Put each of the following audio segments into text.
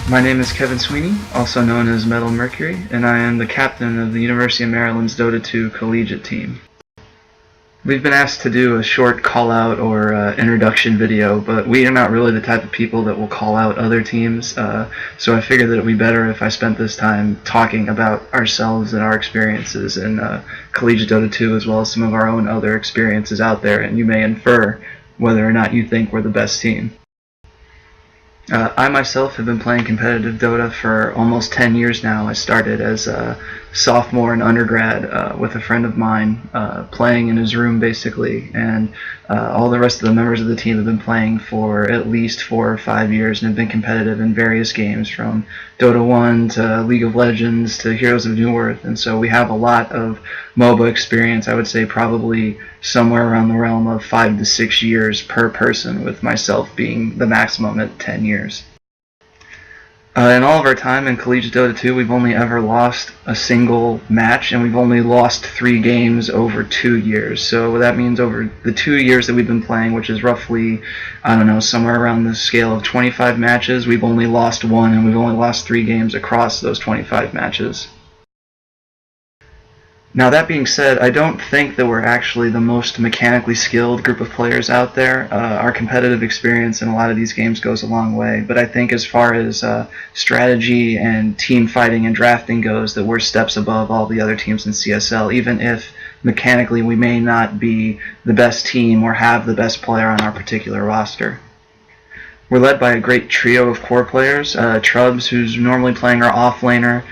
My name is Kevin Sweeney, also known as Metalmercury, and I am the captain of the University of Maryland's Dota 2 collegiate team. We've been asked to do a short call-out or introduction video, but we are not really the type of people that will call out other teams, so I figured that it would be better if I spent this time talking about ourselves and our experiences in collegiate Dota 2, as well as some of our own other experiences out there, and you may infer whether or not you think we're the best team. I myself have been playing competitive Dota for almost 10 years now. I started as a sophomore in undergrad with a friend of mine, playing in his room basically, and all the rest of the members of the team have been playing for at least 4 or 5 years and have been competitive in various games, from Dota 1 to League of Legends to Heroes of New Earth, and so we have a lot of MOBA experience. I would say probably somewhere around the realm of 5 to 6 years per person, with myself being the maximum at 10 years. In all of our time in collegiate Dota 2, we've only ever lost a single match, and we've only lost 3 games over 2 years. So that means over the 2 years that we've been playing, which is roughly, I don't know, somewhere around the scale of 25 matches, we've only lost 1, and we've only lost 3 games across those 25 matches. Now, that being said, I don't think that we're actually the most mechanically skilled group of players out there. Our competitive experience in a lot of these games goes a long way, but I think as far as strategy and team fighting and drafting goes, that we're steps above all the other teams in CSL, even if mechanically we may not be the best team or have the best player on our particular roster. We're led by a great trio of core players, Trubs, who's normally playing our offlaner,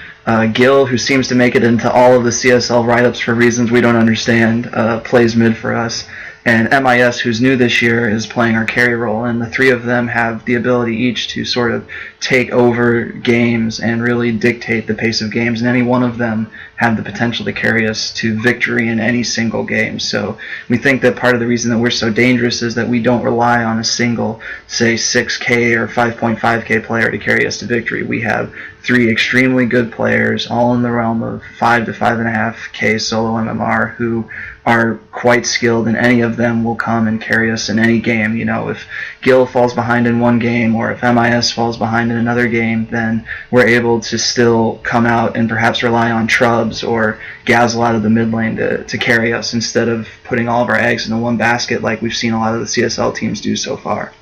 Gil, who seems to make it into all of the CSL write-ups for reasons we don't understand, plays mid for us, and MIS, who's new this year, is playing our carry role, and the 3 of them have the ability each to sort of take over games and really dictate the pace of games, and any one of them have the potential to carry us to victory in any single game. So we think that part of the reason that we're so dangerous is that we don't rely on a single, say, 6K or 5.5K player to carry us to victory. We have 3 extremely good players, all in the realm of 5 to 5.5K solo MMR, who are quite skilled, and any of them will come and carry us in any game. You know, if Gil falls behind in one game, or if MIS falls behind in another game, then we're able to still come out and perhaps rely on Trubs or Gazzle out of the mid lane to carry us, instead of putting all of our eggs into one basket like we've seen a lot of the CSL teams do so far.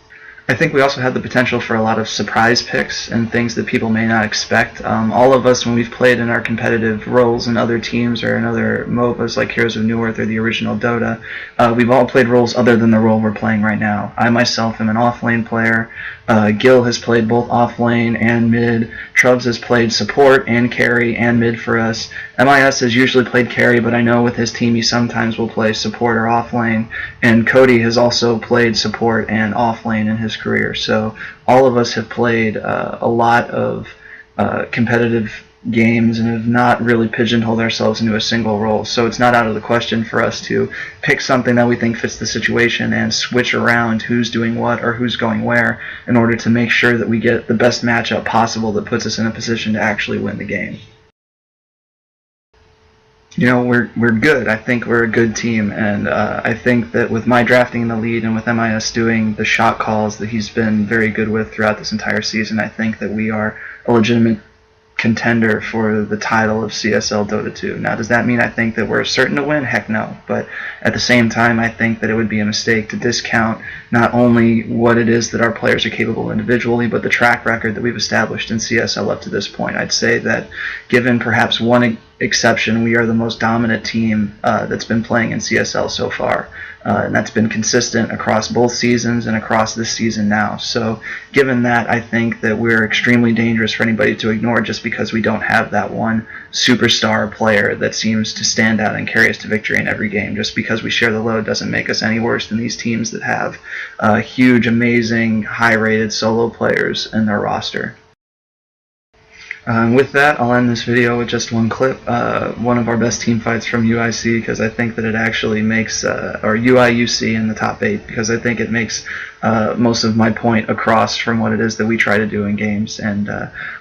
I think we also have the potential for a lot of surprise picks and things that people may not expect. All of us, when we've played in our competitive roles in other teams or in other MOBAs like Heroes of New Earth or the original Dota, we've all played roles other than the role we're playing right now. I myself am an off-lane player. Gil has played both off-lane and mid. Trubs has played support and carry and mid for us. MIS has usually played carry, but I know with his team he sometimes will play support or off-lane. And Cody has also played support and off-lane in his career. So all of us have played a lot of competitive games and have not really pigeonholed ourselves into a single role. So it's not out of the question for us to pick something that we think fits the situation and switch around who's doing what or who's going where in order to make sure that we get the best matchup possible that puts us in a position to actually win the game. You know, we're good. I think we're a good team, and I think that with my drafting in the lead and with MIS doing the shot calls that he's been very good with throughout this entire season, I think that we are a legitimate contender for the title of CSL Dota 2. Now, does that mean I think that we're certain to win? Heck no. But at the same time, I think that it would be a mistake to discount not only what it is that our players are capable individually, but the track record that we've established in CSL up to this point. I'd say that, given perhaps one exception, we are the most dominant team that's been playing in CSL so far. And that's been consistent across both seasons and across this season now. So given that, I think that we're extremely dangerous for anybody to ignore just because we don't have that one superstar player that seems to stand out and carry us to victory in every game. Just because we share the load doesn't make us any worse than these teams that have huge, amazing, high-rated solo players in their roster. With that, I'll end this video with just one clip, one of our best team fights from UIC, because I think that it actually makes, or UIUC in the top 8, because I think it makes most of my point across from what it is that we try to do in games. And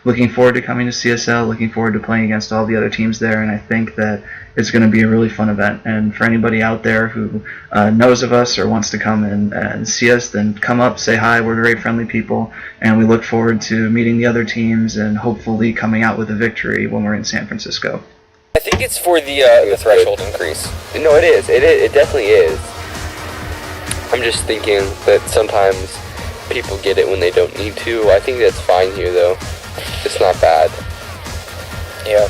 looking forward to coming to CSL, looking forward to playing against all the other teams there, and I think that it's going to be a really fun event. And for anybody out there who knows of us or wants to come and see us, then come up, say hi. We're very friendly people, and we look forward to meeting the other teams and hopefully coming out with a victory when we're in San Francisco. I think it's for the threshold increase. No, it is. It definitely is. I'm just thinking that sometimes people get it when they don't need to. I think that's fine here, though. It's not bad. Yeah.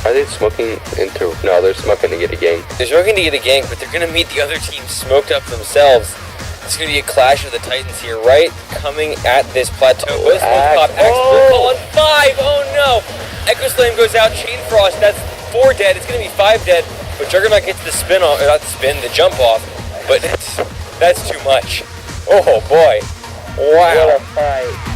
Are they smoking into... No, they're smoking to get a gang. They're smoking to get a gang, but they're going to meet the other team smoked up themselves. It's going to be a clash of the Titans here, right? Coming at this plateau. Both smoke pop. Axel on 5. Oh, no. Echo Slam goes out. Chain Frost. That's 4 dead. It's going to be 5 dead. But Juggernaut gets the spin off. Not the spin, the jump off. But that's too much. Oh, boy. Wow. What a fight.